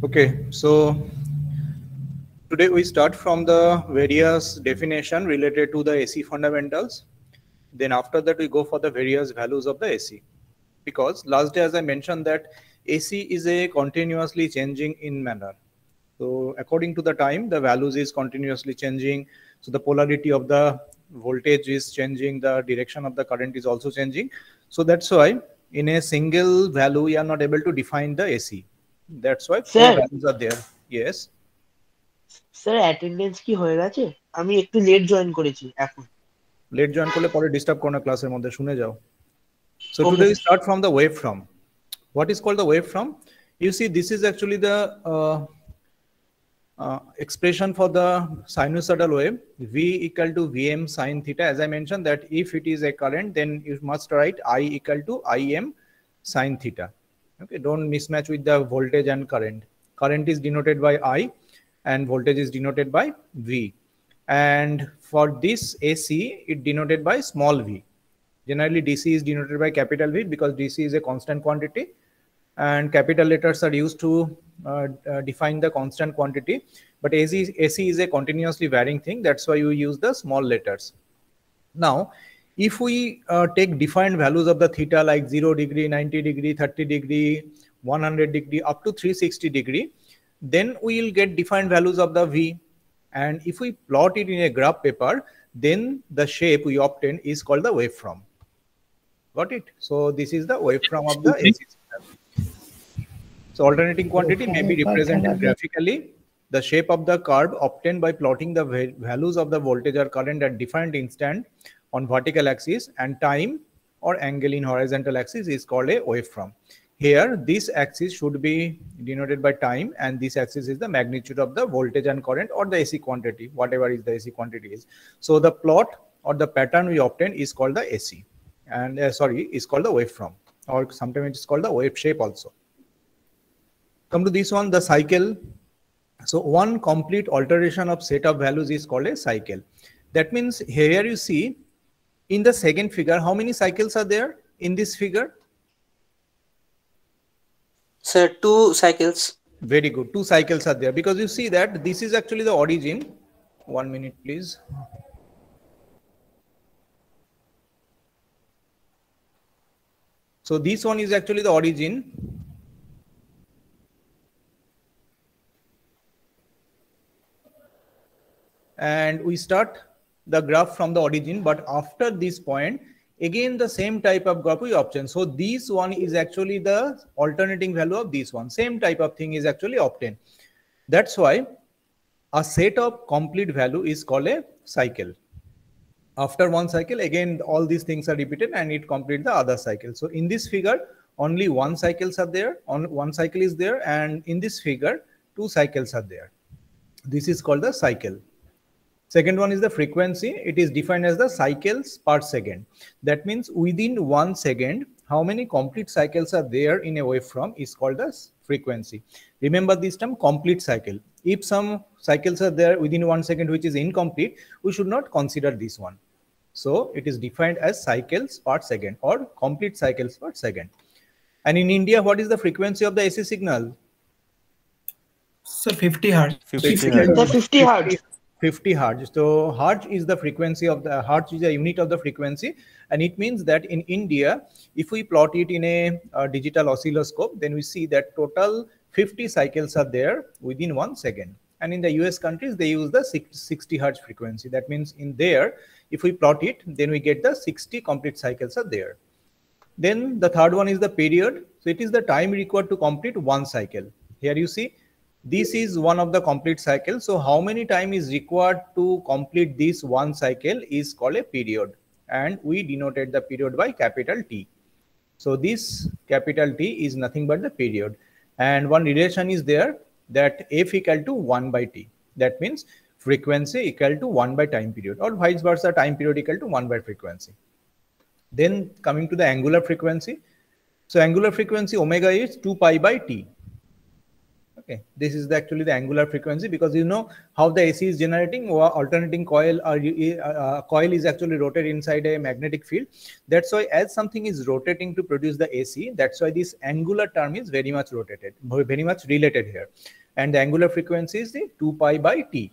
Okay, so today we start from the various definition related to the AC fundamentals. Then after that we go for the various values of the AC. Because last day as I mentioned that AC is a continuously changing in manner. So according to the time, the values is continuously changing. So the polarity of the voltage is changing, the direction of the current is also changing. So that's why in a single value, you are not able to define the AC. That's why four sir values are there. Yes. Sir attendance কি হয়ে গেছে? আমি একটু late join করেছি এখন। Late join করলে পরে disturb করো না ক্লাসের মধ্যে শুনে যাও। So okay today we sir. start from the waveform. What is called the waveform? You see, this is actually the expression for the sinusoidal wave. V equal to Vm sin theta. As I mentioned that if it is a current, then you must write I equal to Im sin theta. Okay, don't mismatch with the voltage and current. Current is denoted by I and voltage is denoted by V. And for this AC, it denoted by small v. Generally, DC is denoted by capital V because DC is a constant quantity, and capital letters are used to define the constant quantity. But AC is a continuously varying thing. That's why you use the small letters. Now, if we take defined values of the theta like 0 degree, 90 degree, 30 degree, 100 degree, up to 360 degree, then we will get defined values of the V. And if we plot it in a graph paper, then the shape we obtain is called the waveform. Got it? So this is the waveform of the AC signal. So alternating quantity may be represented graphically. The shape of the curve obtained by plotting the values of the voltage or current at defined instant on vertical axis and time or angle in horizontal axis is called a waveform. Here, this axis should be denoted by time, and this axis is the magnitude of the voltage and current or the AC quantity, whatever is the AC quantity is. So the plot or the pattern we obtain is called the AC, and is called the waveform, or sometimes it's called the wave shape also. Come to this one, the cycle. So one complete alteration of set of values is called a cycle. That means here you see in the second figure, how many cycles are there in this figure? Sir, 2 cycles. Very good. 2 cycles are there because you see that this is actually the origin. 1 minute, please. So this one is actually the origin. And we start the graph from the origin, but after this point, again the same type of graph we obtain. So this one is actually the alternating value of this one. Same type of thing is actually obtained. That's why a set of complete value is called a cycle. After one cycle, again all these things are repeated and it completes the other cycle. So in this figure, only one cycles are there, one cycle is there, and in this figure, 2 cycles are there. This is called the cycle. Second one is the frequency. It is defined as the cycles per second. That means within 1 second, how many complete cycles are there in a waveform is called as frequency. Remember this term, complete cycle. If some cycles are there within 1 second which is incomplete, we should not consider this one. So it is defined as cycles per second or complete cycles per second. And in India, what is the frequency of the AC signal? So 50 hertz. 50 hertz. The 50 hertz. 50 hertz. So hertz is the frequency of the hertz is a unit of the frequency, and it means that in India, if we plot it in a digital oscilloscope, then we see that total 50 cycles are there within 1 second. And in the US countries, they use the 60 hertz frequency. That means in there, if we plot it, then we get the 60 complete cycles are there. Then the third one is the period. So it is the time required to complete one cycle. Here you see, this is one of the complete cycles. So how many time is required to complete this one cycle is called a period. And we denoted the period by capital T. So this capital T is nothing but the period. And one relation is there that F equal to 1 by T. That means frequency equal to 1 by time period, or vice versa, time period equal to 1 by frequency. Then coming to the angular frequency. So angular frequency omega is 2 pi by T. Okay, this is actually the angular frequency, because you know how the AC is generating or alternating coil, or coil is actually rotated inside a magnetic field. That's why as something is rotating to produce the AC, that's why this angular term is very much related here. And the angular frequency is the 2 pi by T.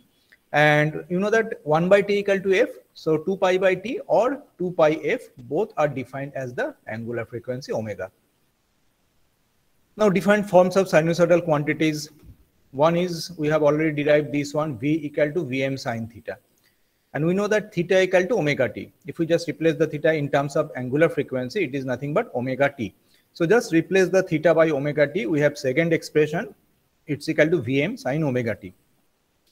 And you know that 1 by T equal to F. So 2 pi by T or 2 pi F, both are defined as the angular frequency omega. Now, different forms of sinusoidal quantities. One is, we have already derived this one, V equal to Vm sine theta. And we know that theta equal to omega t. If we just replace the theta in terms of angular frequency, it is nothing but omega t. So just replace the theta by omega t. We have second expression, it's equal to Vm sine omega t.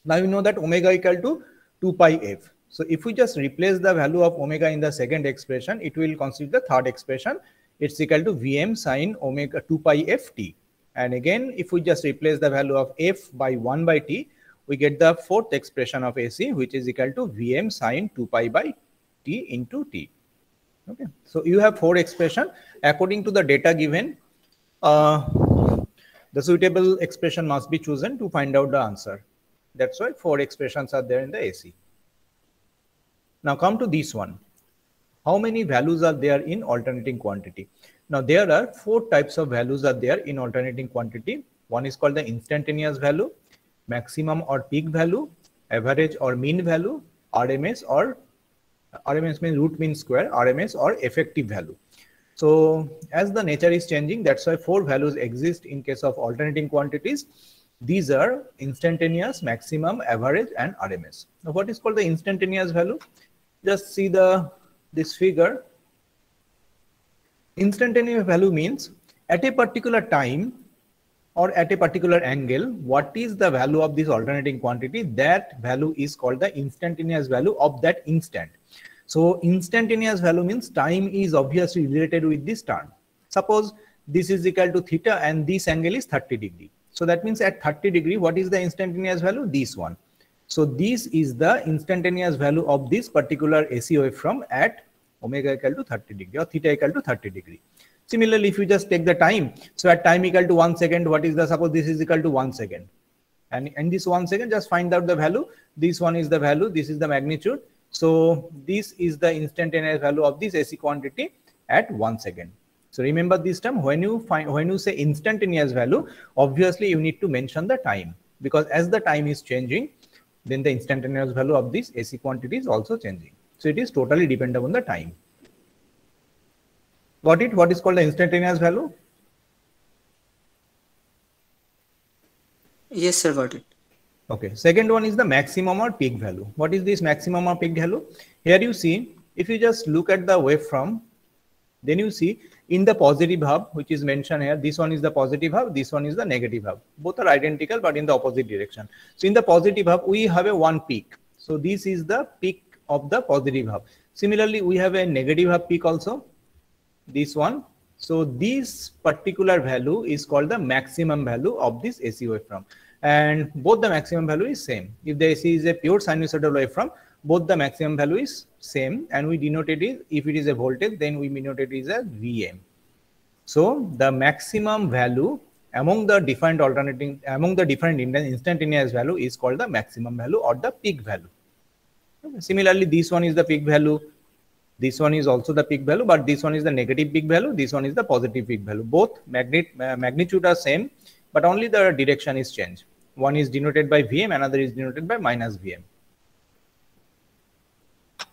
Now you know that omega equal to 2 pi f. So if we just replace the value of omega in the second expression, it will constitute the third expression. It's equal to Vm sine omega 2 pi f t. And again, if we just replace the value of f by 1 by t, we get the fourth expression of AC, which is equal to Vm sine 2 pi by t into t. Okay, so you have four expression. According to the data given, the suitable expression must be chosen to find out the answer. That's why four expressions are there in the AC. Now come to this one. How many values are there in alternating quantity? Now there are four types of values are there in alternating quantity. One is called the instantaneous value, maximum or peak value, average or mean value, RMS, or RMS means root mean square, RMS or effective value. So as the nature is changing, that's why four values exist in case of alternating quantities. These are instantaneous, maximum, average, and RMS. Now what is called the instantaneous value? Just see this figure. Instantaneous value means at a particular time or at a particular angle, what is the value of this alternating quantity? That value is called the instantaneous value of that instant. So instantaneous value means time is obviously related with this term. Suppose this is equal to theta and this angle is 30 degree. So that means at 30 degree, what is the instantaneous value? This one. So this is the instantaneous value of this particular AC waveform at omega equal to 30 degree or theta equal to 30 degree. Similarly, if you just take the time, so at time equal to 1 second, what is the, suppose this is equal to 1 second. And in this 1 second, just find out the value. This one is the value, this is the magnitude. So this is the instantaneous value of this AC quantity at 1 second. So remember this term, when you say instantaneous value, obviously you need to mention the time, because as the time is changing, then the instantaneous value of this AC quantity is also changing. So it is totally dependent on the time. Got it? What is called the instantaneous value? Yes, sir, got it. Okay. Second one is the maximum or peak value. What is this maximum or peak value? Here you see, if you just look at the waveform, then you see in the positive hub, which is mentioned here, this one is the positive hub, this one is the negative hub. Both are identical, but in the opposite direction. So in the positive hub, we have a one peak. So this is the peak of the positive hub. Similarly, we have a negative hub peak also, this one. So this particular value is called the maximum value of this AC waveform. And both the maximum value is same. If the AC is a pure sinusoidal waveform, both the maximum value is same, and we denote it is, if it is a voltage, then we denote it is as Vm. So the maximum value among the different instantaneous value is called the maximum value or the peak value. Okay. Similarly, this one is the peak value. This one is also the peak value, but this one is the negative peak value. This one is the positive peak value. Both magnitude are same, but only the direction is changed. One is denoted by Vm, another is denoted by minus Vm.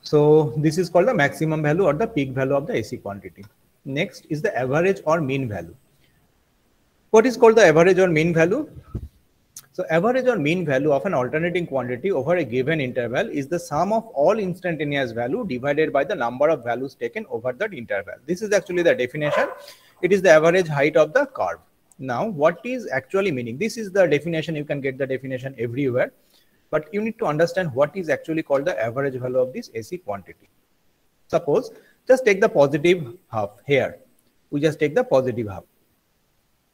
So this is called the maximum value or the peak value of the AC quantity. Next is the average or mean value. What is called the average or mean value? So average or mean value of an alternating quantity over a given interval is the sum of all instantaneous value divided by the number of values taken over that interval. This is actually the definition. It is the average height of the curve. Now, what is actually meaning? This is the definition. You can get the definition everywhere, but you need to understand what is actually called the average value of this AC quantity. Suppose, just take the positive half here. We just take the positive half.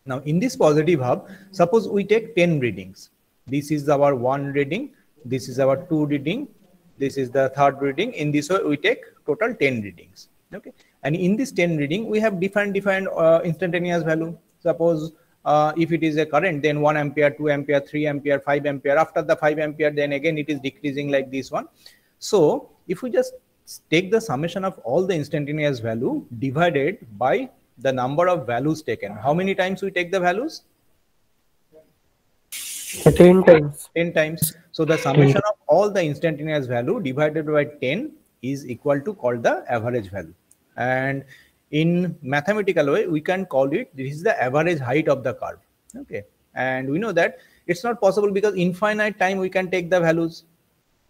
Now, in this positive hub, suppose we take 10 readings. This is our 1 reading. This is our 2 reading. This is the 3rd reading. In this way, we take total 10 readings. Okay. And in this 10 reading, we have different instantaneous value. Suppose If it is a current, then 1 ampere, 2 ampere, 3 ampere, 5 ampere. After the 5 ampere, then again it is decreasing like this one. So if we just take the summation of all the instantaneous value divided by the number of values taken, how many times we take the values? 10 times. 10 times. So the summation of all the instantaneous value divided by 10 is equal to called the average value. And in mathematical way, we can call it, this is the average height of the curve. Okay. And we know that it's not possible because infinite time we can take the values.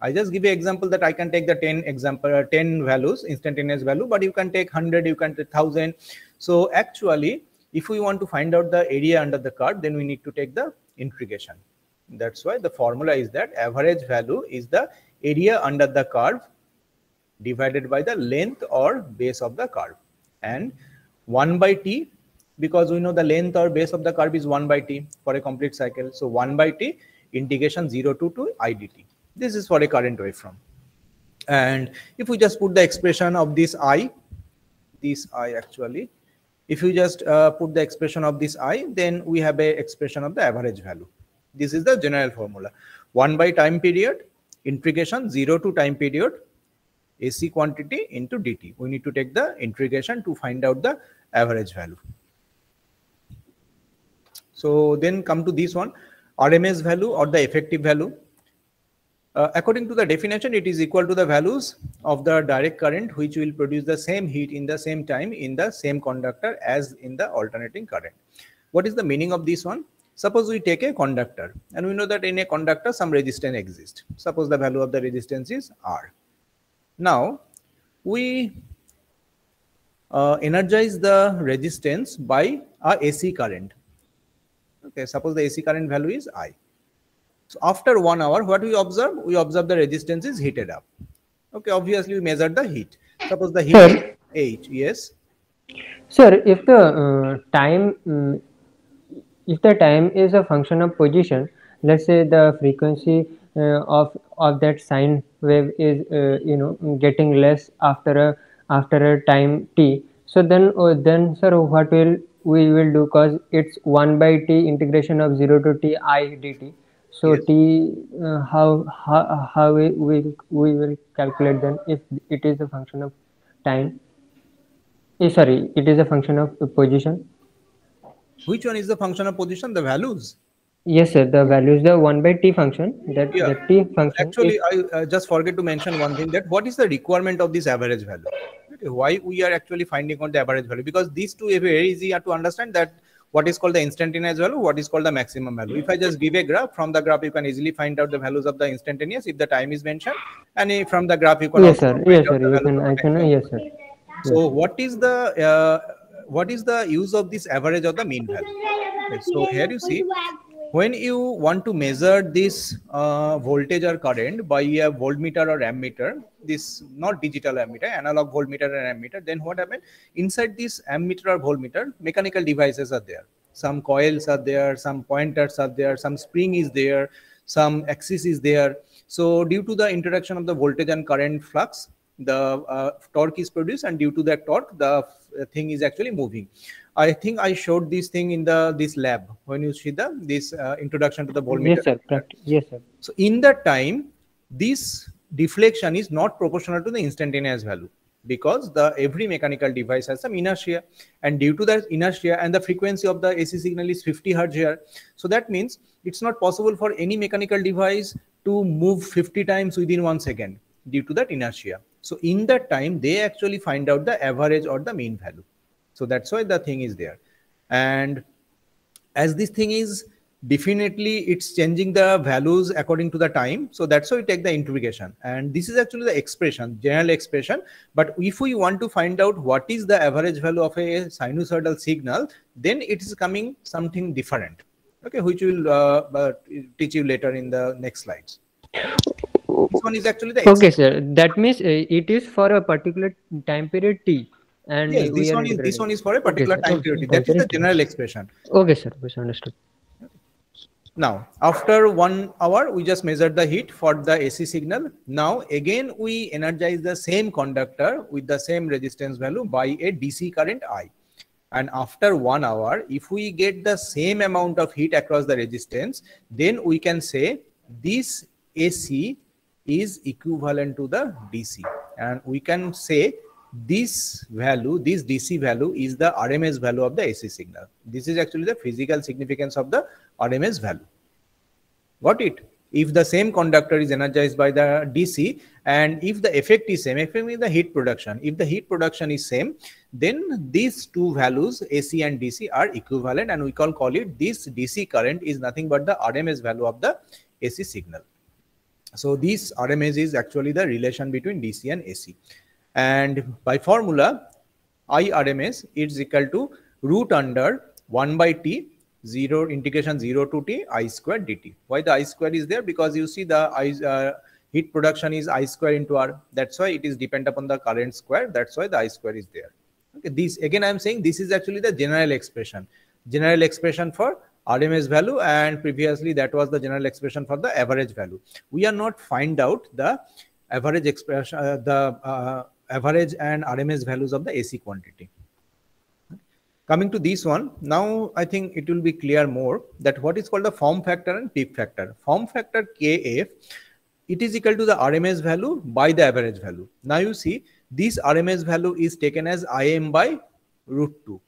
I just give you example that I can take the 10 values, instantaneous value, but you can take 100, you can take 1000. So actually, if we want to find out the area under the curve, then we need to take the integration. That's why the formula is that average value is the area under the curve divided by the length or base of the curve. And 1 by t, because we know the length or base of the curve is 1 by t for a complete cycle. So 1 by t integration 0 to 2 I dt. This is for a current waveform. And if we just put the expression of this I actually, if you just put the expression of this I, then we have a expression of the average value. This is the general formula. 1 by time period, integration 0 to time period, AC quantity into dt. We need to take the integration to find out the average value. So then come to this one, RMS value or the effective value. According to the definition, it is equal to the values of the direct current which will produce the same heat in the same time in the same conductor as in the alternating current. What is the meaning of this one? Suppose we take a conductor and we know that in a conductor some resistance exists. Suppose the value of the resistance is R. Now we energize the resistance by a AC current. Okay, suppose the AC current value is I. So after 1 hour, what we observe? We observe the resistance is heated up. Okay, obviously we measure the heat. Suppose the heat is H. Yes. Sir, if the time is a function of position, let's say the frequency of that sine wave is getting less after a time t. So then sir, what we will do, because it's 1 by t integration of 0 to t I dt. So yes. t how we will calculate then if it is a function of time? Sorry, it is a function of position. Which one is the function of position? The values. Yes, sir. The values, the 1 by t function. That t function. Actually, I just forget to mention one thing, that what is the requirement of this average value? Okay, why we are actually finding out the average value? Because these two are very easy to understand, that what is called the instantaneous value, what is called the maximum value. If I just give a graph, from the graph you can easily find out the values of the instantaneous if the time is mentioned, and from the graph you can yes sir, yes sir, yes sir. So what is the use of this average or the mean value? Okay, so here you see, when you want to measure this voltage or current by a voltmeter or ammeter, this not digital ammeter, analog voltmeter and ammeter, then what happens? Inside this ammeter or voltmeter, mechanical devices are there. Some coils are there, some pointers are there, some spring is there, some axis is there. So due to the interaction of the voltage and current flux, the torque is produced, and due to that torque, the thing is actually moving. I think I showed this thing in this lab when you see this introduction to the voltmeter. Yes sir. Yes sir. So in that time, this deflection is not proportional to the instantaneous value, because every mechanical device has some inertia, and due to that inertia, and the frequency of the AC signal is 50 Hz here. So that means it's not possible for any mechanical device to move 50 times within 1 second due to that inertia. So in that time, they actually find out the average or the mean value. So that's why the thing is there. And as this thing is definitely, it's changing the values according to the time. So that's why we take the integration. And this is actually the expression, general expression. But if we want to find out what is the average value of a sinusoidal signal, then it is coming something different. Okay, which will teach you later in the next slides. This one is actually the okay sir, that means it is for a particular time period t, and yes, this one is for a particular time period. That is the general expression. Okay sir, understood. Now after 1 hour, we just measured the heat for the AC signal. Now again we energize the same conductor with the same resistance value by a DC current I. and after 1 hour, if we get the same amount of heat across the resistance, then we can say this AC is equivalent to the DC, and we can say this value, this DC value, is the RMS value of the AC signal. This is actually the physical significance of the RMS value. Got it? If the same conductor is energized by the DC, and if the effect is same, effect means the heat production. If the heat production is same, then these two values, AC and DC, are equivalent, and we can call it this DC current is nothing but the RMS value of the AC signal. So this RMS is actually the relation between DC and AC. And by formula, IRMS is equal to root under 1 by T, 0 integration 0 to T I square dt. Why the I square is there? Because you see the heat production is I square into R. That's why it is dependent upon the current square. That's why the I square is there. Okay, this again I am saying this is actually the general expression for RMS value, and previously that was the general expression for the average value. We are not find out the average expression, average and RMS values of the AC quantity. Coming to this one, now I think it will be clear more that what is called the form factor and peak factor. Form factor Kf, it is equal to the RMS value by the average value. Now you see this RMS value is taken as Im by root 2,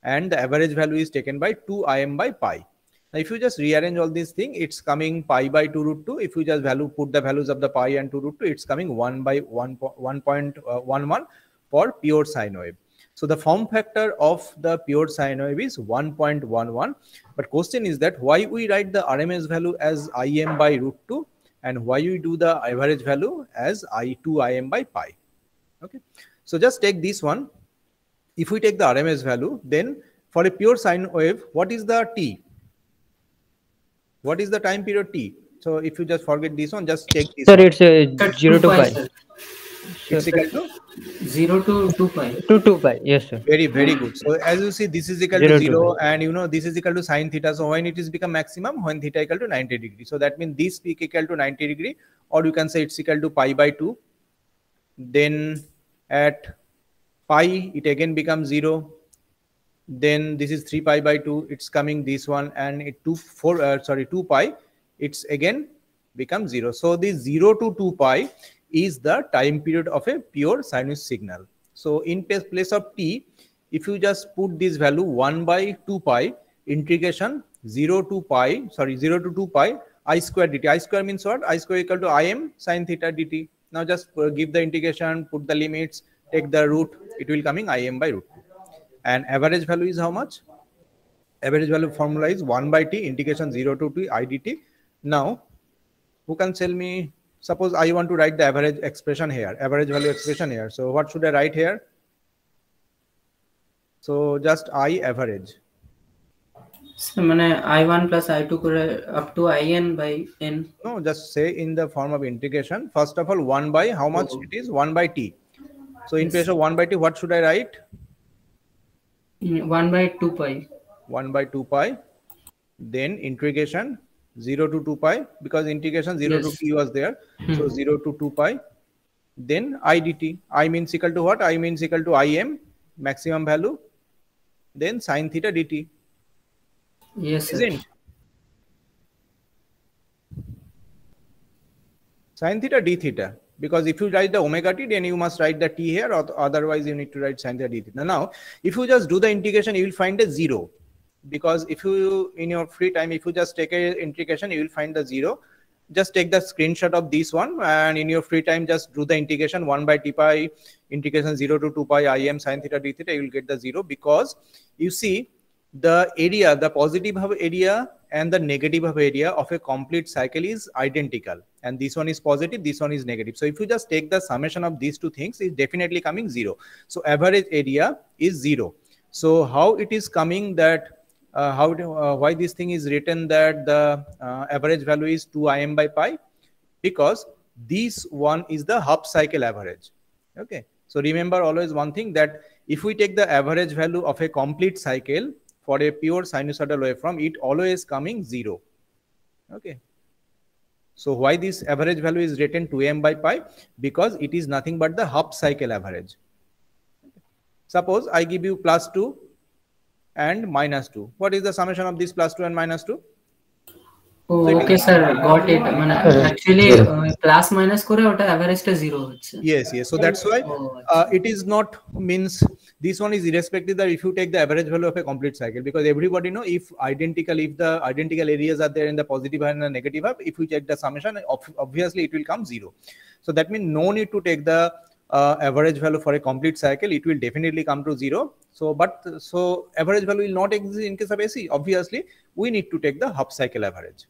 and the average value is taken by 2 Im by pi. Now if you just rearrange all these things, it's coming pi by 2 root 2. If you just put the values of the pi and 2 root 2, it's coming 1 by 1.11 for pure sine wave. So the form factor of the pure sine wave is 1.11. But question is that why we write the RMS value as Im by root 2, and why we do the average value as 2 Im by pi. Okay. So just take this one. If we take the RMS value, then for a pure sine wave, what is the T? What is the time period T? So if you just forget this one, just take this. Sir, one. It's 0 to pi. Sir. It's equal to 0 to 2 pi. To 2 pi. Yes, sir. very good. So as you see, this is equal to 0, and you know this is equal to sine theta. So when it is become maximum, when theta equal to 90 degree. So that means this peak equal to 90 degree, or you can say it's equal to pi by 2. Then at pi, it again becomes 0. Then this is 3 pi by 2. It's coming this one, and it 2 pi. It's again becomes 0. So this 0 to 2 pi is the time period of a pure sinus signal. So in place of T, if you just put this value 1 by 2 pi integration 0 to 2 pi I square dt. I square means what? I square equal to Im sin theta dt. Now just give the integration, put the limits, take the root, it will coming Im by root 2. And average value is how much? Average value formula is 1 by T integration 0 to 2 I dt. Now, who can tell me? Suppose I want to write the average expression here, average value expression here. So what should I write here? So just I average. So I1 plus I2 up to In by N. No, just say in the form of integration. First of all, 1 by how much it is? 1 by T. So in place of 1 by T, what should I write? 1 by 2 pi. 1 by 2 pi. Then integration 0 to 2 pi, because integration 0 to T was there. So 0 to 2 pi. Then I dt. I means equal to what? I means equal to Im, maximum value. Then sin theta dt. Yes, sir. Isn't? Sin theta d theta. Because if you write the omega t, then you must write the t here, or otherwise you need to write sin theta d theta. Now, if you just do the integration, you will find a 0. Because if you, in your free time, if you just take a integration, you will find the 0. Just take the screenshot of this one, and in your free time, just do the integration 1 by t pi integration 0 to 2 pi Im sin theta d theta. You will get the 0, because you see the area, the positive half area and the negative half area of a complete cycle is identical, and this one is positive, this one is negative. So if you just take the summation of these two things, it's definitely coming 0. So average area is 0. So how it is coming that why this thing is written that the average value is 2 Im by pi? Because this one is the half cycle average. Okay. So remember always one thing, that if we take the average value of a complete cycle for a pure sinusoidal waveform, it always coming 0. Okay. So why this average value is written 2m by pi? Because it is nothing but the half cycle average. Suppose I give you plus 2, and minus 2. What is the summation of this plus 2 and minus 2? Oh, okay sir, got it. মানে actually plus minus করে ওটা average টা 0 হচ্ছে. Yes, so that's why it is not means this one is irrespective that if you take the average value of a complete cycle, because everybody know if the identical areas are there in the positive and the negative half, if we check the summation, obviously it will come 0. So that means no need to take the average value for a complete cycle. It will definitely come to 0. So average value will not exist in case of AC. Obviously we need to take the half cycle average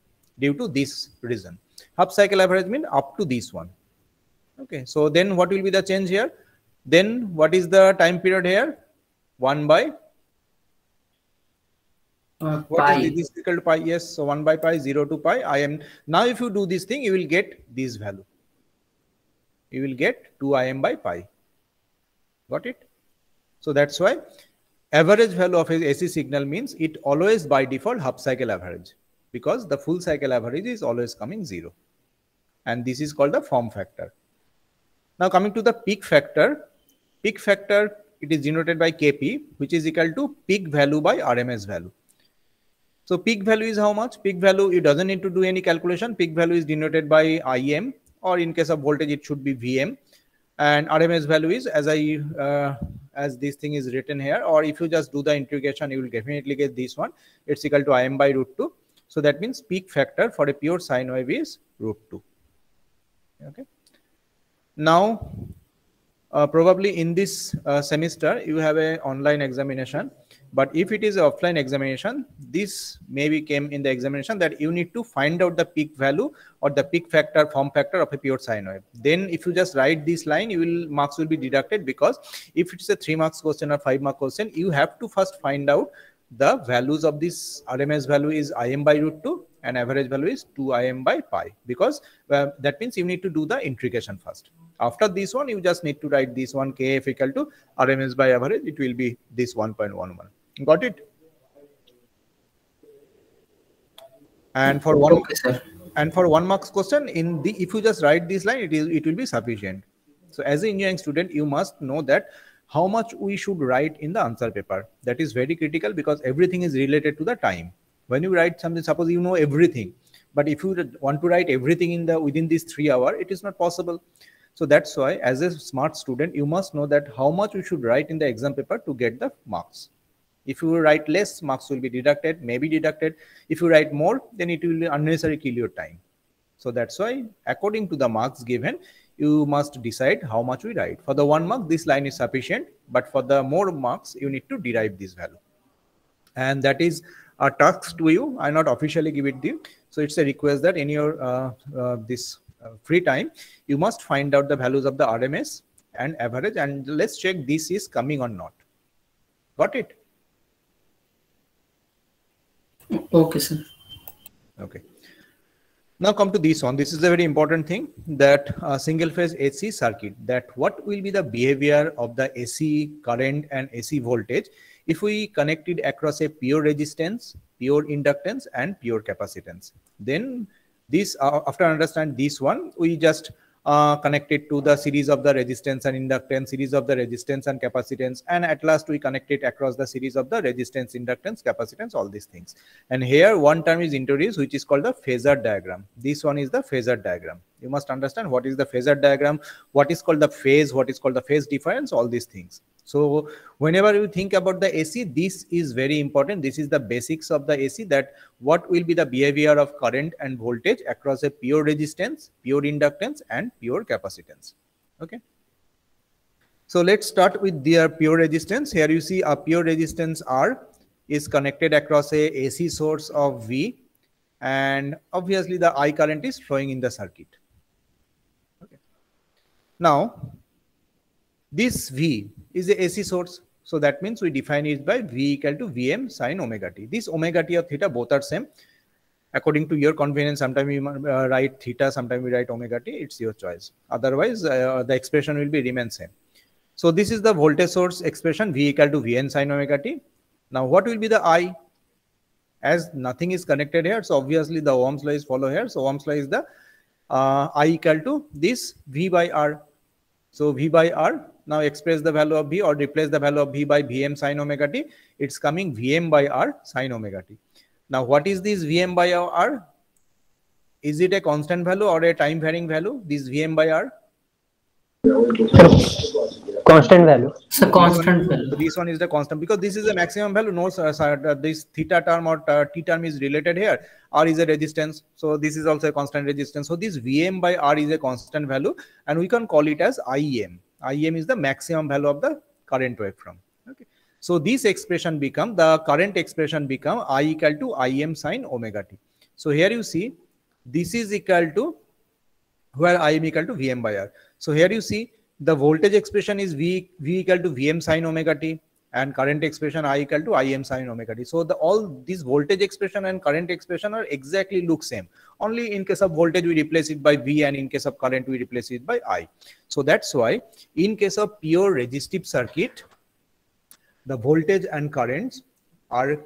due to this reason. Half cycle average means up to this one. Okay, so then what will be the change here? Then what is the time period here? 1 by what pi. is this equal to pi? Yes, so 1 by pi, 0 to pi. Now if you do this thing, you will get this value. You will get 2 Im by pi. Got it? So that's why average value of a AC signal means it always by default half cycle average, because the full cycle average is always coming 0. And this is called the form factor. Now coming to the peak factor, it is denoted by Kp, which is equal to peak value by RMS value. So peak value is how much? Peak value, it doesn't need to do any calculation. Peak value is denoted by Im, or in case of voltage, it should be Vm. And RMS value is as this thing is written here, or if you just do the integration, you will definitely get this one. It's equal to Im by √2. So that means peak factor for a pure sine wave is √2. Okay. Now, probably in this semester, you have an online examination. But if it is an offline examination, this maybe came in the examination that you need to find out the peak value or the peak factor, form factor of a pure sine wave. Then if you just write this line, marks will be deducted, because if it's a 3 marks question or 5 mark question, you have to first find out the values of this. RMS value is Im by √2 and average value is 2 Im by pi, because that means you need to do the integration first. After this one, you just need to write this one, Kf equal to RMS by average. It will be this 1.11. Got it? And for one, Okay, sir. and for 1 marks question, if you just write this line, it will be sufficient. So as an engineering student, you must know that how much we should write in the answer paper. That is very critical, because everything is related to the time. When you write something, suppose you know everything, but if you want to write everything within these 3 hours, it is not possible. So that's why as a smart student, you must know that how much you should write in the exam paper to get the marks. If you write less, marks will be deducted, maybe deducted. If you write more, then it will unnecessarily kill your time. So that's why according to the marks given, you must decide how much we write. For the 1 mark, this line is sufficient, but for the more marks, you need to derive this value. And that is a task to you. I not officially give it to you. So it's a request that in your free time, you must find out the values of the RMS and average, and let's check this is coming or not. Got it? Okay, sir. Okay. Now come to this one. This is a very important thing, that single phase AC circuit, that what will be the behavior of the AC current and AC voltage if we connect it across a pure resistance, pure inductance and pure capacitance. Then this, after understand this one, we just connect it to the series of the resistance and inductance, series of the resistance and capacitance, and at last we connect it across the series of the resistance, inductance, capacitance, all these things. And here one term is introduced, which is called the phasor diagram. This one is the phasor diagram. You must understand what is the phasor diagram, what is called the phase, what is called the phase difference, all these things. So whenever you think about the AC, this is very important. This is the basics of the AC, that what will be the behavior of current and voltage across a pure resistance, pure inductance and pure capacitance. Okay. So let's start with their pure resistance. Here you see a pure resistance R is connected across a AC source of V, and obviously the I current is flowing in the circuit. Okay. Now this V is the AC source. So that means we define it by V equal to Vm sin omega t. This omega t of theta both are same. According to your convenience, sometimes we write theta, sometimes we write omega t. It's your choice. Otherwise, the expression will be remain same. So this is the voltage source expression, V equal to Vn sin omega t. Now what will be the I? As nothing is connected here, so obviously the Ohm's law is follow here. So Ohm's law is the I equal to this V by R. So V by R now express the value of V or replace the value of V by Vm sin omega t, it's coming Vm by R sin omega t. Now what is this Vm by R? Is it a constant value or a time varying value, this Vm by R? Constant value. It's a constant value. So this one is the constant because this is a maximum value. No, this theta term or t term is related here. R is a resistance, so this is also a constant resistance. So this Vm by R is a constant value, and we can call it as Im. Im is the maximum value of the current waveform. Okay. So this expression become the current expression become I equal to Im sin omega t. So here you see this is equal to where Im equal to Vm by R. So here you see the voltage expression is V equal to Vm sin omega t, and current expression I equal to Im sin omega t. So all these voltage expression and current expression are exactly look same. Only in case of voltage we replace it by V, and in case of current we replace it by I. So that's why in case of pure resistive circuit, the voltage and currents are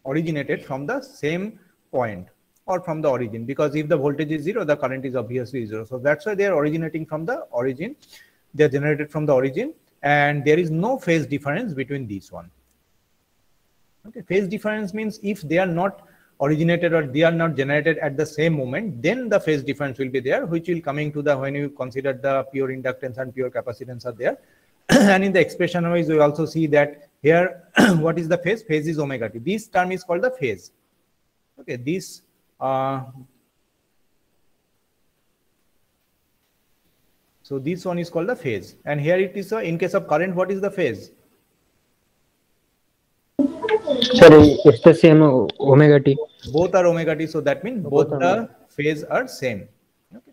originated from the same point or from the origin, because if the voltage is 0, the current is obviously 0. So that's why they are originating from the origin. They are generated from the origin, and there is no phase difference between these one. Okay, phase difference means if they are not originated or they are not generated at the same moment, then the phase difference will be there, which will coming to the when you consider the pure inductance and pure capacitance are there. And in the expression wise, we also see that here what is the phase? Phase is omega t. This term is called the phase. Okay, this so this one is called the phase, and here it is in case of current, what is the phase? Sorry, it's the same omega t. Both are omega t, so that means both the phase are same. Okay.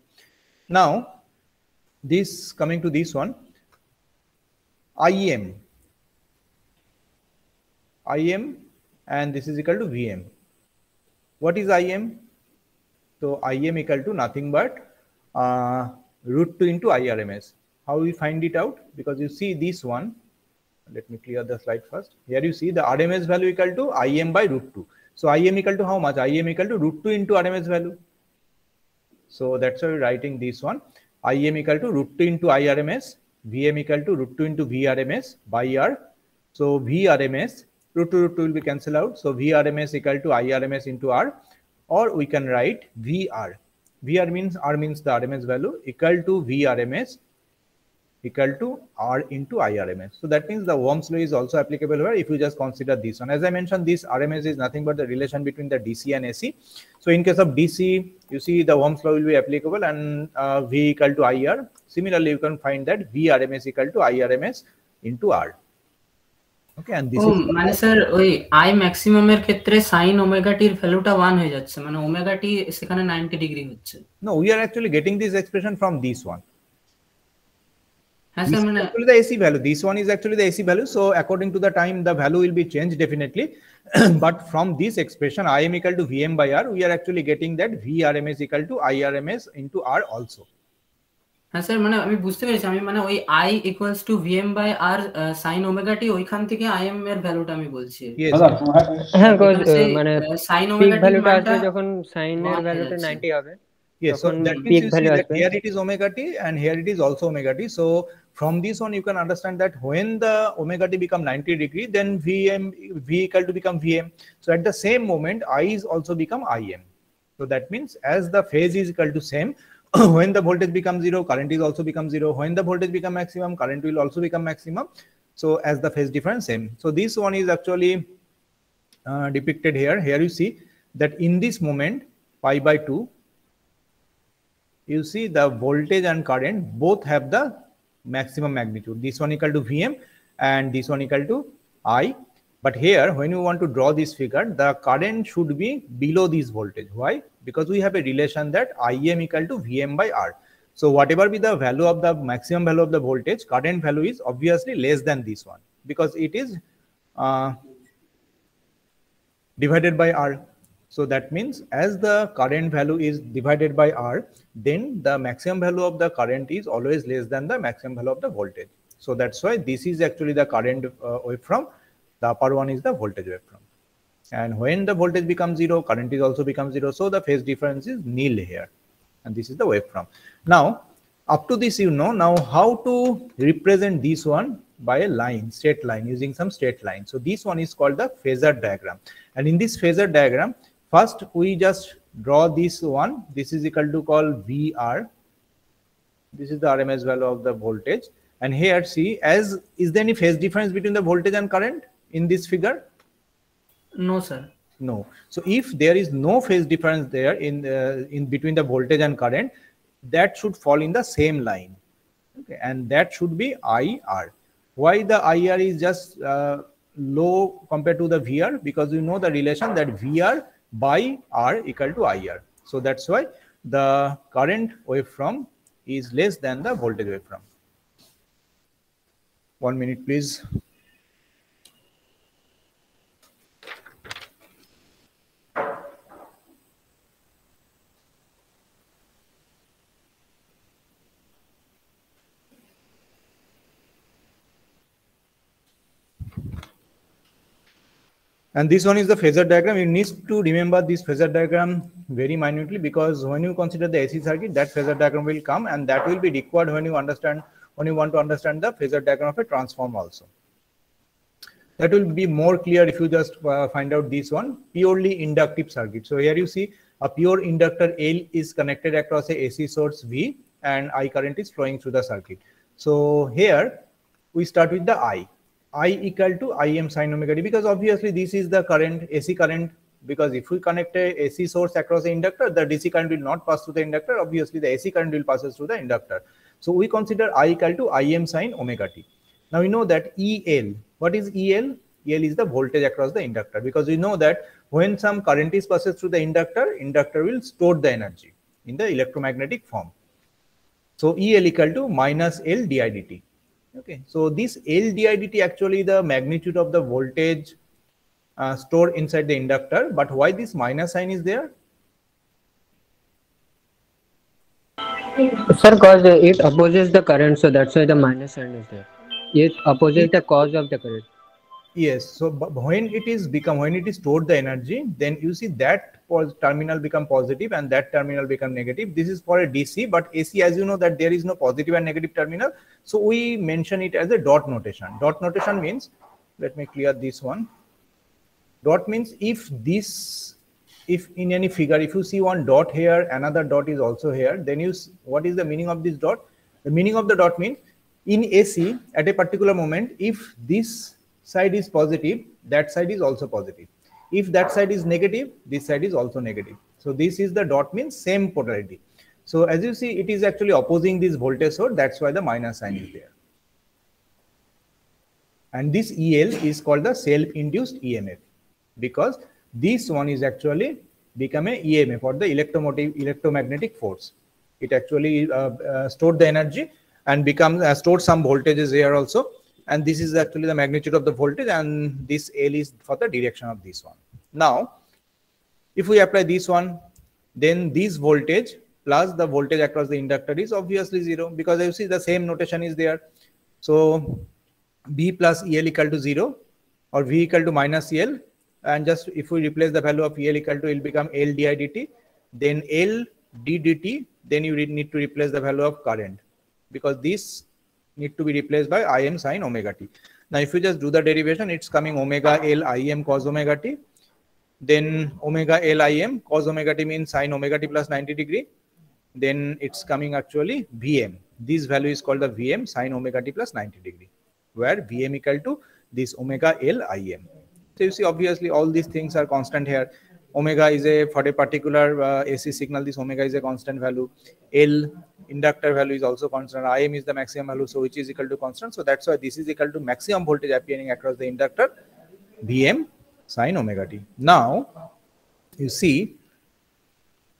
Now this coming to this one, Im, and this is equal to Vm. What is Im? So Im equal to nothing but root 2 into IRMS. How we find it out? Because you see this one, let me clear the slide first. Here you see the RMS value equal to Im by root 2. So Im equal to how much? Im equal to root 2 into RMS value. So that's why we're writing this one. Im equal to root 2 into IRMS. Vm equal to root 2 into VRMS by R. So VRMS, root 2 will be cancelled out. So VRMS equal to IRMS into R, or we can write VR. VR means R means the RMS value equal to VRMS equal to R into IRMS. So that means the Ohm's law is also applicable here if you just consider this one. As I mentioned, this RMS is nothing but the relation between the DC and AC. So in case of DC, you see the Ohm's law will be applicable, and V equal to IR. Similarly, you can find that VRMS equal to IRMS into R. Okay, and this is মানে sir ওই I maximum এর ক্ষেত্রে sin omega t এর ভ্যালুটা 1 হয়ে যাচ্ছে, মানে omega t সেখানে 90 ডিগ্রি হচ্ছে। No, we are actually getting this expression from this one. হ্যাঁ This স্যার, is মানে actually the AC value. This one is actually the AC value. So according to the time, the value will be changed definitely. But from this expression, Im equal to Vm by R, we are actually getting that VRMS equal to IRMS into R also. হ্যাঁ sir, মানে আমি বুঝতে পেরেছি, আমি মানে ওই I equals to Vm by R sin omega t ওইখান থেকে Im এর ভ্যালুটা আমি বলছি। Yes. হ্যাঁ, মানে sin পিক omega t ভ্যালুটা মানটা আসবে যখন সাইন এর ভ্যালুটা 90 হবে। Yes, so that means you see that here it is omega t and here it is also omega t. So from this one you can understand that when the omega t become 90 degree, then V equal to become Vm. So at the same moment, I is also become Im. So that means as the phase is equal to same, when the voltage becomes 0, current is also become 0. When the voltage become maximum, current will also become maximum. So as the phase difference same. So this one is actually depicted here. Here you see that in this moment, pi by 2, you see the voltage and current both have the maximum magnitude. This one equal to Vm and this one equal to I. But here, when you want to draw this figure, the current should be below this voltage. Why? Because we have a relation that Im equal to Vm by R. So whatever be the value of the maximum value of the voltage, current value is obviously less than this one because it is divided by R. So that means as the current value is divided by R, then the maximum value of the current is always less than the maximum value of the voltage. So that's why this is actually the current waveform. The upper one is the voltage waveform. And when the voltage becomes 0, current is also becomes 0. So the phase difference is nil here. And this is the waveform. Now, Up to this, you know now how to represent this one by a line, straight line, using some straight line. So this one is called the phasor diagram. And in this phasor diagram, first we just draw this one. This is equal to call VR. This is the RMS value of the voltage. And here, see, is there any phase difference between the voltage and current in this figure? No, sir. No. So if there is no phase difference there in between the voltage and current, that should fall in the same line. Okay, and that should be IR. Why the IR is just low compared to the VR? Because you know the relation that VR by R equal to IR. So that's why the current waveform is less than the voltage waveform. 1 minute, please. And this one is the phasor diagram. You need to remember this phasor diagram very minutely, because when you consider the AC circuit, that phasor diagram will come, and that will be required when you want to understand the phasor diagram of a transformer also. That will be more clear if you just find out this one, purely inductive circuit. So here you see a pure inductor L is connected across a AC source V, and I current is flowing through the circuit. So here we start with the I equal to Im sin omega t, because obviously this is the current, AC current, because if we connect a AC source across the inductor, the DC current will not pass through the inductor. Obviously the AC current will pass through the inductor. So we consider I equal to Im sin omega t. Now we know that EL, what is EL? EL is the voltage across the inductor, because we know that when some current is passes through the inductor will store the energy in the electromagnetic form. So EL equal to minus L di dt. Okay, so this L di dt actually the magnitude of the voltage stored inside the inductor, but why this minus sign is there? Sir, because it opposes the current, so that's why the minus sign is there. It opposes the cause of the current. Yes, so when it is stored the energy, then you see that terminal become positive and that terminal become negative. This is for a DC, but AC, as you know, that there is no positive and negative terminal. So we mention it as a dot notation. Dot notation means, let me clear this one. Dot means if in any figure, if you see one dot here, another dot is also here, then what is the meaning of this dot? The meaning of the dot means in AC at a particular moment, if this side is positive, that side is also positive. If that side is negative, this side is also negative. So this is the dot, means same polarity. So as you see, it is actually opposing this voltage source. That's why the minus sign is there. And this EL is called the self-induced EMF, because this one is actually become a EMF or the electromagnetic force. It actually stored the energy and stored some voltages here also. And this is actually the magnitude of the voltage, and this L is for the direction of this one. Now, if we apply this one, then this voltage plus the voltage across the inductor is obviously 0, because you see the same notation is there. So B plus EL equal to 0, or V equal to minus EL, and just if we replace the value of EL equal to, it will become L di dt, then L d dt, then you need to replace the value of current, because this need to be replaced by Im sin omega t. Now if you just do the derivation, it's coming omega L Im cos omega t, then omega L Im cos omega t means sin omega t plus 90 degree, then it's coming actually Vm. This value is called the Vm sin omega t plus 90 degree, where Vm equal to this omega L Im. So you see, obviously all these things are constant here. Omega is for a particular AC signal, this omega is a constant value. L inductor value is also constant. Im is the maximum value, so which is equal to constant. So that's why this is equal to maximum voltage appearing across the inductor, Vm sin omega t. Now you see,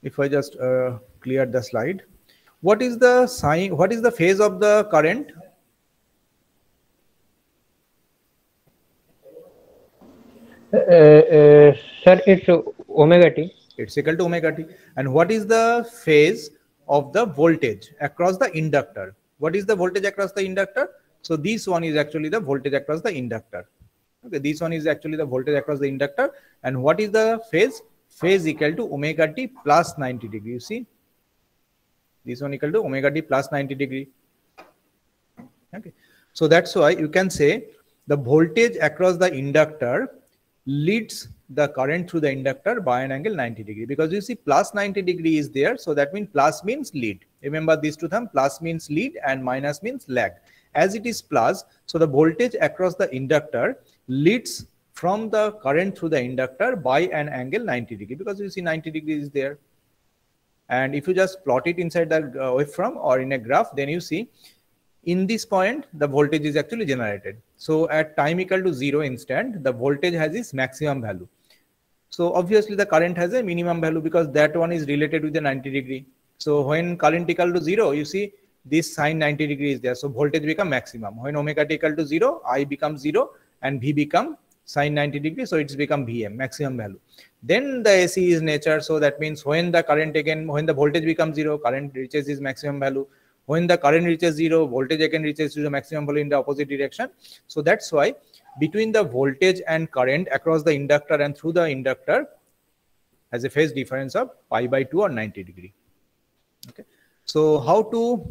if I just clear the slide, what is the phase of the current? Sir, it's omega t. It's equal to omega t. And what is the phase of the voltage across the inductor? What is the voltage across the inductor? So this one is actually the voltage across the inductor. Okay, this one is actually the voltage across the inductor. And what is the phase? Phase equal to omega t plus 90 degree. You see, This one equal to omega t plus 90 degree. Okay, so that's why you can say the voltage across the inductor leads the current through the inductor by an angle 90 degree, because you see plus 90 degree is there, so that means plus means lead. Remember these two terms, plus means lead and minus means lag. As it is plus, so the voltage across the inductor leads from the current through the inductor by an angle 90 degree, because you see 90 degree is there. And if you just plot it inside the waveform or in a graph, then you see in this point the voltage is actually generated. So at time equal to 0 instant, the voltage has its maximum value. So obviously the current has a minimum value, because that one is related with the 90 degree. So when current equal to 0, you see this sine 90 degree is there, so voltage become maximum. When omega t equal to 0, I becomes 0 and V become sine 90 degree, so it's become Vm, maximum value. Then the AC is nature, so that means when the current again, when the voltage becomes 0, current reaches its maximum value. When the current reaches 0, voltage again reaches to the maximum value in the opposite direction. So that's why between the voltage and current across the inductor and through the inductor has a phase difference of pi by 2 or 90 degree. Okay, so how to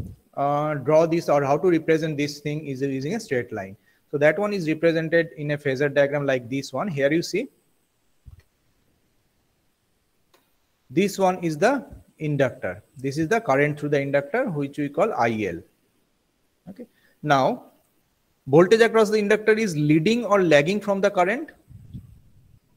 draw this or how to represent this thing is using a straight line. So that one is represented in a phasor diagram like this one. Here you see this one is the inductor. This is the current through the inductor, which we call IL. Okay, now voltage across the inductor is leading or lagging from the current?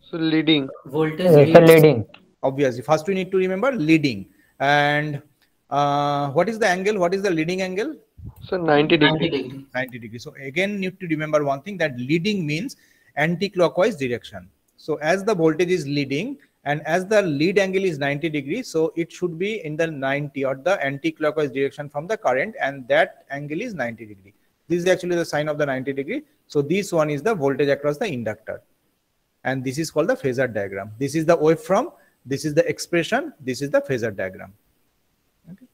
So leading. Voltage leading. Obviously, first we need to remember leading. And what is the angle? What is the leading angle? So 90 degree. 90 degree. 90 degree. So again, need to remember one thing, that leading means anti-clockwise direction. So as the voltage is leading and as the lead angle is 90 degrees, so it should be in the 90 or the anti-clockwise direction from the current, and that angle is 90 degree. This is actually the sign of the 90 degree. So this one is the voltage across the inductor. And this is called the phasor diagram. This is the waveform. This is the expression. This is the phasor diagram. Okay.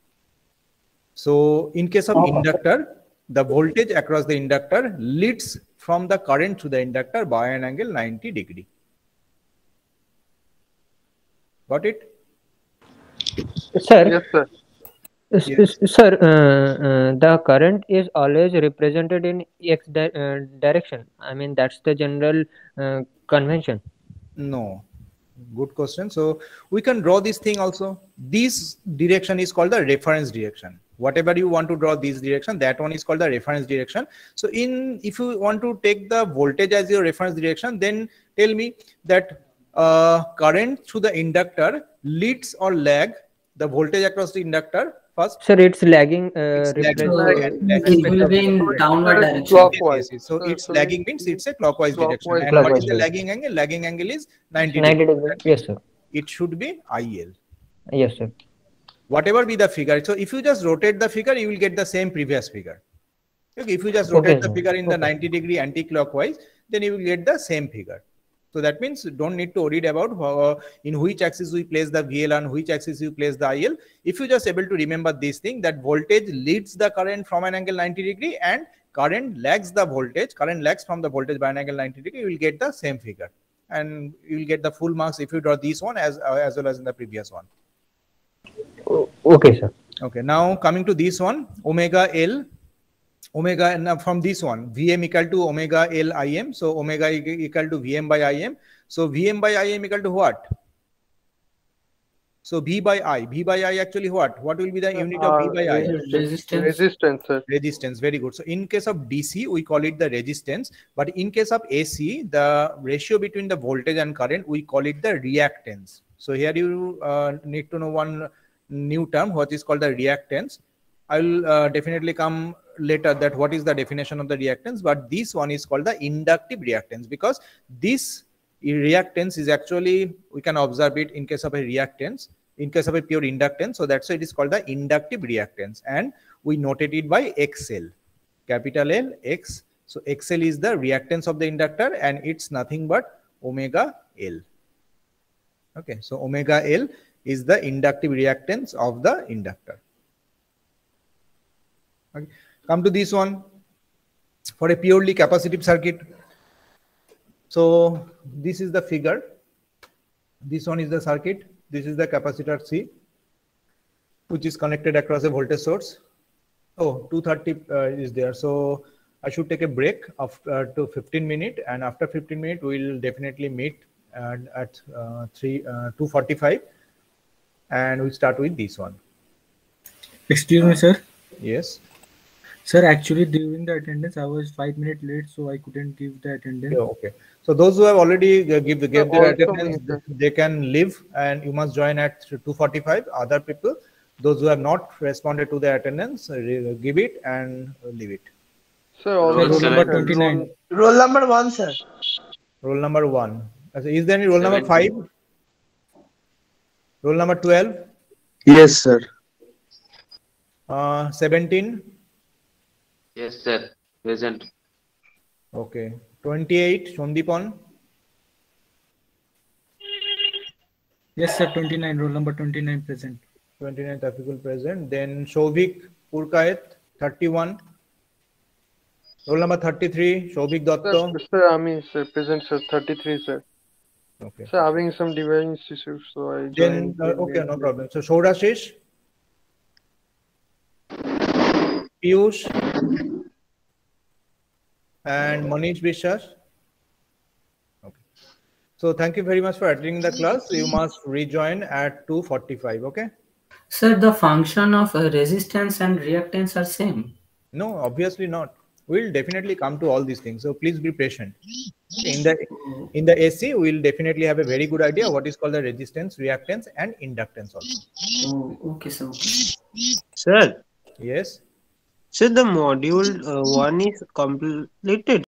So in case of inductor, the voltage across the inductor leads from the current to the inductor by an angle 90 degree. Got it? Sir, Yes, sir. Yes. Sir, the current is always represented in x direction. I mean, that's the general convention. No. Good question. So we can draw this thing also. This direction is called the reference direction. Whatever you want to draw this direction, that one is called the reference direction. So if you want to take the voltage as your reference direction, then tell me that current through the inductor leads or lag the voltage across the inductor first. Sir, it's lagging. It's lagging. It will be in downward direction. Clockwise. Yes. So it's lagging means it's a clockwise direction. Clockwise. And what is the Clockwise. lagging angle? Lagging angle is 90 90 degree. degree. Yes, sir. It should be IL. Yes, sir. Whatever be the figure. So if you just rotate the figure, you will get the same previous figure. Okay, if you just rotate the figure in the 90 degree anti-clockwise, then you will get the same figure. So that means you don't need to worry about in which axis we place the VL and which axis you place the IL. If you just able to remember this thing, that voltage leads the current from an angle 90 degree and current lags the voltage, current lags from the voltage by an angle 90 degree, you will get the same figure. And you will get the full marks if you draw this one as well as in the previous one. Okay, sir. Okay, now coming to this one, omega L, omega, now from this one, Vm equal to omega L Im. So omega equal to Vm by Im. So Vm by Im equal to what? So V by I. V by I actually what? What will be the unit of V by I? Resistance. Resistance, sir. Resistance. Very good. So in case of DC, we call it the resistance. But in case of AC, the ratio between the voltage and current, we call it the reactance. So here you need to know one new term, what is called the reactance. I will definitely come later that what is the definition of the reactance, but this one is called the inductive reactance, because this reactance is actually, we can observe it in case of a reactance, in case of a pure inductance. So that's why it is called the inductive reactance, and we noted it by XL, capital L, X. So XL is the reactance of the inductor, and it's nothing but omega L. Okay, so omega L is the inductive reactance of the inductor. Okay. Come to this one for a purely capacitive circuit. So this is the figure. This one is the circuit. This is the capacitor C. which is connected across a voltage source. Oh, 230 is there. So I should take a break of to 15 minutes, and after 15 minutes we'll definitely meet at 2:45, and we'll start with this one. Excuse me, sir. Yes. Sir, actually during the attendance, I was 5 minutes late, so I couldn't give the attendance. Yeah, okay. So those who have already gave their also attendance, me, sir. they can leave, and you must join at 2:45. Other people, those who have not responded to their attendance, give it and leave it. Sir, Sir, also roll number me, 29. Roll number 1, sir. Roll number 1. Is there any roll number 5? Roll number 12? Yes, sir. 17? Yes, sir. Present. Okay. 28, Shondipon? Yes, sir. 29. Roll number 29 present. 29, Tafiqul present. Then Shovik Purkayet, 31. Roll number 33, Shovik Dotto. Sir, Ami, sir, present, sir, 33, sir. Okay. Sir, having some device issues, so I Then, joined. okay, no problem. So Shourashish, Piyush, and Manish Vishwas. Okay. So thank you very much for attending the class. You must rejoin at 2:45. Okay. Sir, the function of resistance and reactance are same. No, obviously not. We'll definitely come to all these things. So please be patient. In the AC, we'll definitely have a very good idea what is called the resistance, reactance, and inductance also. Oh, okay, sir. Okay. Sir, Yes. so the module 1 is completed.